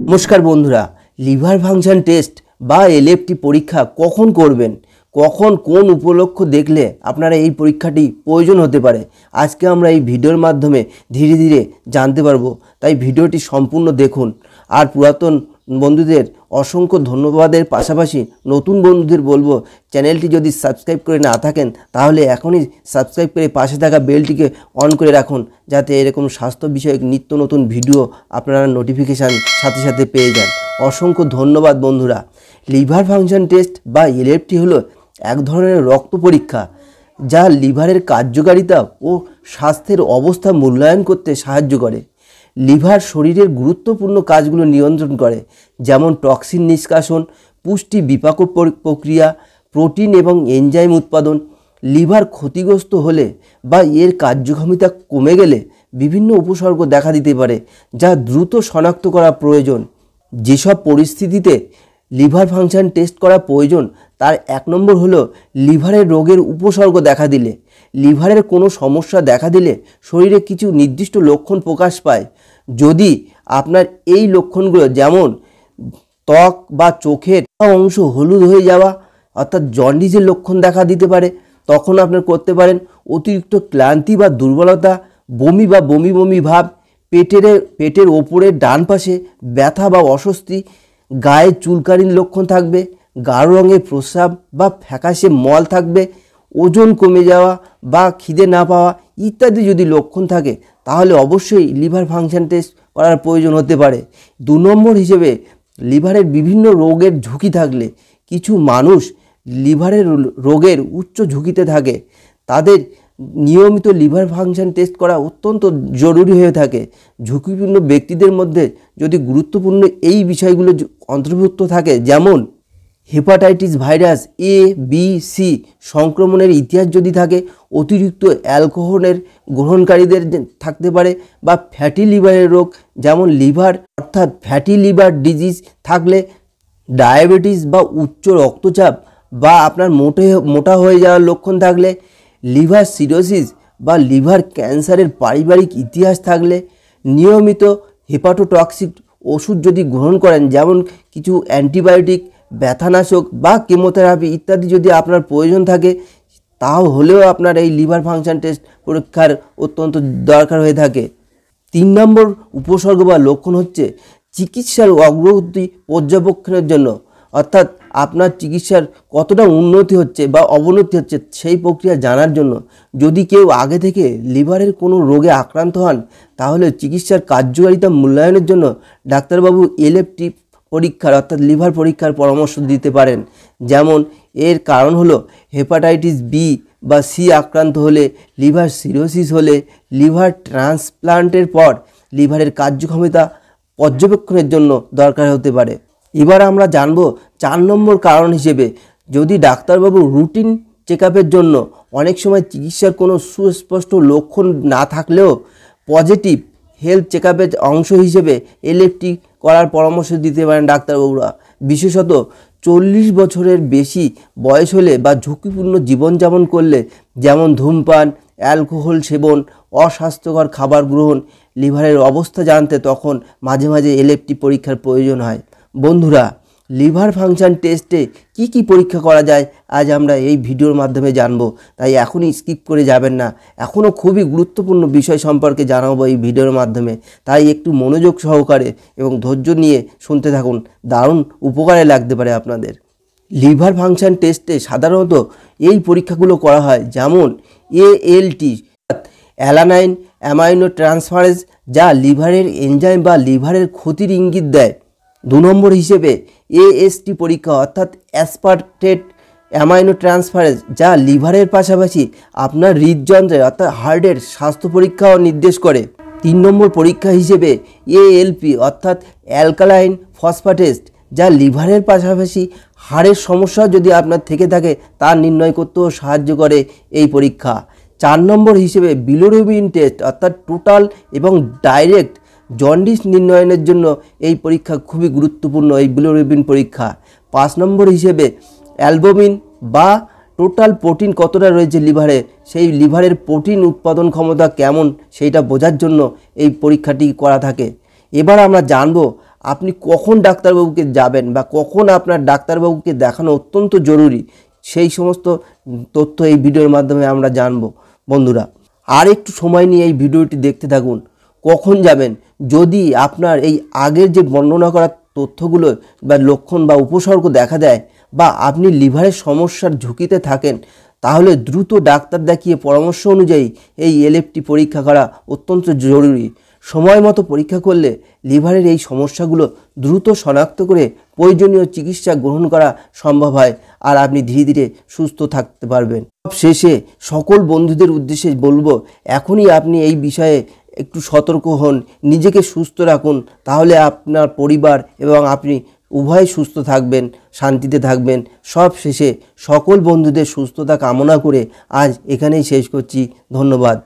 নমস্কার বন্ধুরা, liver function test বা এলএফটি পরীক্ষা কখন করবেন, কখন কোন উপলক্ষ দেখলে আপনারা এই পরীক্ষাটি প্রয়োজন হতে পারে, আজকে আমরা এই ভিডিওর মাধ্যমে ধীরে ধীরে জানতে পারবো। তাই ভিডিওটি সম্পূর্ণ দেখুন। আর পুরাতন বন্ধুদের অসংখ্য ধন্যবাদের পাশাপাশি নতুন বন্ধুদের বলবো, চ্যানেলটি যদি সাবস্ক্রাইব করে না থাকেন তাহলে এখনই সাবস্ক্রাইব করে পাশে থাকা বেলটিকে অন করে রাখুন, যাতে এরকম স্বাস্থ্য বিষয়ক নিত্য নতুন ভিডিও আপনারা নোটিফিকেশান সাথে সাথে পেয়ে যান। অসংখ্য ধন্যবাদ বন্ধুরা। লিভার ফাংশন টেস্ট বা এলএফটি হলো এক ধরনের রক্ত পরীক্ষা যা লিভারের কার্যকারিতা ও স্বাস্থ্যের অবস্থা মূল্যায়ন করতে সাহায্য করে। লিভার শরীরের গুরুত্বপূর্ণ কাজগুলো নিয়ন্ত্রণ করে, যেমন টক্সিন নিষ্কাশন, পুষ্টি বিপাক প্রক্রিয়া, প্রোটিন এবং এনজাইম উৎপাদন। লিভার ক্ষতিগ্রস্ত হলে বা এর কার্যক্ষমতা কমে গেলে বিভিন্ন উপসর্গ দেখা দিতে পারে, যা দ্রুত শনাক্ত করা প্রয়োজন। যেসব পরিস্থিতিতে লিভার ফাংশন টেস্ট করা প্রয়োজন তার 1 নম্বর হলো লিভারের রোগের উপসর্গ দেখা দিলে। লিভারের কোনো সমস্যা দেখা দিলে শরীরে কিছু নির্দিষ্ট লক্ষণ প্রকাশ পায়। যদি আপনার এই লক্ষণগুলো, যেমন ত্বক বা চোখের অংশ হলুদ হয়ে যাওয়া অর্থাৎ জন্ডিসের লক্ষণ দেখা দিতে পারে, তখন আপনার করতে পারেন অতিরিক্ত ক্লান্তি বা দুর্বলতা, বমি বা বমি বমি ভাব, পেটের ওপরের ডান পাশে ব্যথা বা অস্বস্তি, গায়ে চুলকানির লক্ষণ থাকবে, গাঢ় রঙের প্রস্রাব বা ফ্যাকাশে মল থাকবে, ওজন কমে যাওয়া বা খিদে না পাওয়া ইত্যাদি যদি লক্ষণ থাকে তাহলে অবশ্যই লিভার ফাংশন টেস্ট করার প্রয়োজন হতে পারে। 2 নম্বর হিসেবে লিভারের বিভিন্ন রোগের ঝুঁকি থাকলে, কিছু মানুষ লিভারের রোগের উচ্চ ঝুঁকিতে থাকে, তাদের নিয়মিত লিভার ফাংশন টেস্ট করা অত্যন্ত জরুরি হয়ে থাকে। ঝুঁকিপূর্ণ ব্যক্তিদের মধ্যে যদি গুরুত্বপূর্ণ এই বিষয়গুলো অন্তর্ভুক্ত থাকে, যেমন হেপাটাইটিস ভাইরাস এ, বি, সি সংক্রমণের ইতিহাস যদি থাকে, অতিরিক্ত অ্যালকোহলের গ্রহণকারীদের থাকতে পারে, বা ফ্যাটি লিভারের রোগ যেমন লিভার অর্থাৎ ফ্যাটি লিভার ডিজিজ থাকলে, ডায়াবেটিস বা উচ্চ রক্তচাপ বা আপনার মোটা হয়ে যাওয়ার লক্ষণ থাকলে, লিভার সিরোসিস বা লিভার ক্যান্সারের পারিবারিক ইতিহাস থাকলে, নিয়মিত হেপাটোটক্সিক ওষুধ যদি গ্রহণ করেন, যেমন কিছু অ্যান্টিবায়োটিক, ব্যথানাশক বা কেমোথেরাপি ইত্যাদি যদি আপনার প্রয়োজন থাকে, তাও হলেও আপনার এই লিভার ফাংশন টেস্ট পরীক্ষার অত্যন্ত দরকার হয়ে থাকে। 3 নম্বর উপসর্গ বা লক্ষণ হচ্ছে চিকিৎসার অগ্রগতি পর্যবেক্ষণের জন্য, অর্থাৎ আপনার চিকিৎসার কতটা উন্নতি হচ্ছে বা অবনতি হচ্ছে সেই প্রক্রিয়া জানার জন্য। যদি কেউ আগে থেকে লিভারের কোনো রোগে আক্রান্ত হন তাহলে চিকিৎসার কার্যকারিতা মূল্যায়নের জন্য ডাক্তারবাবু এলএফটি পরীক্ষার অর্থাৎ লিভার পরীক্ষার পরামর্শ দিতে পারেন। যেমন এর কারণ হলো হেপাটাইটিস বি বা সি আক্রান্ত হলে, লিভার সিরোসিস হলে, লিভার ট্রান্সপ্লান্টের পর লিভারের কার্যক্ষমতা পর্যবেক্ষণের জন্য দরকার হতে পারে। এবার আমরা জানব 4 নম্বর কারণ হিসেবে, যদি ডাক্তারবাবু রুটিন চেক আপের জন্য অনেক সময় চিকিৎসার কোনো সুস্পষ্ট লক্ষণ না থাকলেও পজিটিভ হেলথ চেক আপের অংশ হিসেবে এলএফটি করার পরামর্শ দিতে পারেন ডাক্তারবাবুরা। বিশেষত 40 বছরের বেশি বয়স হলে বা ঝুঁকিপূর্ণ জীবনযাপন করলে, যেমন ধূমপান, অ্যালকোহল সেবন, অস্বাস্থ্যকর খাবার গ্রহণ, লিভারের অবস্থা জানতে তখন মাঝে মাঝে এলএফটি পরীক্ষার প্রয়োজন হয়। বন্ধুরা, লিভার ফাংশন টেস্টে কি পরীক্ষা করা যায় আজ আমরা এই ভিডিওর মাধ্যমে জানব, তাই এখনই স্কিপ করে যাবেন না। এখনও খুবই গুরুত্বপূর্ণ বিষয় সম্পর্কে জানাবো এই ভিডিওর মাধ্যমে, তাই একটু মনোযোগ সহকারে এবং ধৈর্য নিয়ে শুনতে থাকুন, দারুণ উপকারে লাগতে পারে আপনাদের। লিভার ফাংশন টেস্টে সাধারণত এই পরীক্ষাগুলো করা হয়, যেমন এএলটি অ্যালানাইন অ্যামাইনো ট্রান্সফারেজ, যা লিভারের এনজাইম বা লিভারের ক্ষতির ইঙ্গিত দেয়। 2 নম্বর হিসেবে এএসটি পরীক্ষা অর্থাৎ অ্যাসপার্টেট অ্যামাইনো ট্রান্সফারেজ, যা লিভারের পাশাপাশি আপনার হৃদযন্ত্রের অর্থাৎ হার্টের স্বাস্থ্য পরীক্ষাও নির্দেশ করে। 3 নম্বর পরীক্ষা হিসেবে এএলপি অর্থাৎ অ্যালকালাইন ফসফেটেজ, যা লিভারের পাশাপাশি হাড়ের সমস্যা যদি আপনার থেকে থাকে তা নির্ণয় করতেও সাহায্য করে এই পরীক্ষা। 4 নম্বর হিসেবে বিলিরুবিন টেস্ট অর্থাৎ টোটাল এবং ডাইরেক্ট জন্ডিস নির্ণয়নের জন্য এই পরীক্ষা খুবই গুরুত্বপূর্ণ, এই বিলিরুবিন পরীক্ষা। 5 নম্বর হিসেবে অ্যালবুমিন বা টোটাল প্রোটিন কতটা রয়েছে লিভারে, সেই লিভারের প্রোটিন উৎপাদন ক্ষমতা কেমন সেইটা বোঝার জন্য এই পরীক্ষাটি করা থাকে। এবার আমরা জানব আপনি কখন ডাক্তারবাবুকে যাবেন বা কখন আপনার ডাক্তারবাবুকে দেখানো অত্যন্ত জরুরি, সেই সমস্ত তথ্য এই ভিডিওর মাধ্যমে আমরা জানব। বন্ধুরা, আর একটু সময় নিয়ে এই ভিডিওটি দেখতে থাকুন। কখন যাবেন? যদি আপনার এই আগের যে বর্ণনা করা তথ্যগুলো বা লক্ষণ বা উপসর্গ দেখা দেয় বা আপনি লিভারের সমস্যার ঝুঁকিতে থাকেন, তাহলে দ্রুত ডাক্তার দেখিয়ে পরামর্শ অনুযায়ী এই এলএফটি পরীক্ষা করা অত্যন্ত জরুরি। সময় মতো পরীক্ষা করলে লিভারের এই সমস্যাগুলো দ্রুত শনাক্ত করে প্রয়োজনীয় চিকিৎসা গ্রহণ করা সম্ভব হয়, আর আপনি ধীরে ধীরে সুস্থ থাকতে পারবেন। শেষে সকল বন্ধুদের উদ্দেশ্যে বলবো, এখনই আপনি এই বিষয়ে একটু সতর্ক হন, নিজেকে সুস্থ রাখুন, তাহলে আপনার পরিবার এবং আপনি উভয় সুস্থ থাকবেন, শান্তিতে থাকবেন। সব শেষে সকল বন্ধুদের সুস্থতা কামনা করে আজ এখানেই শেষ করছি। ধন্যবাদ।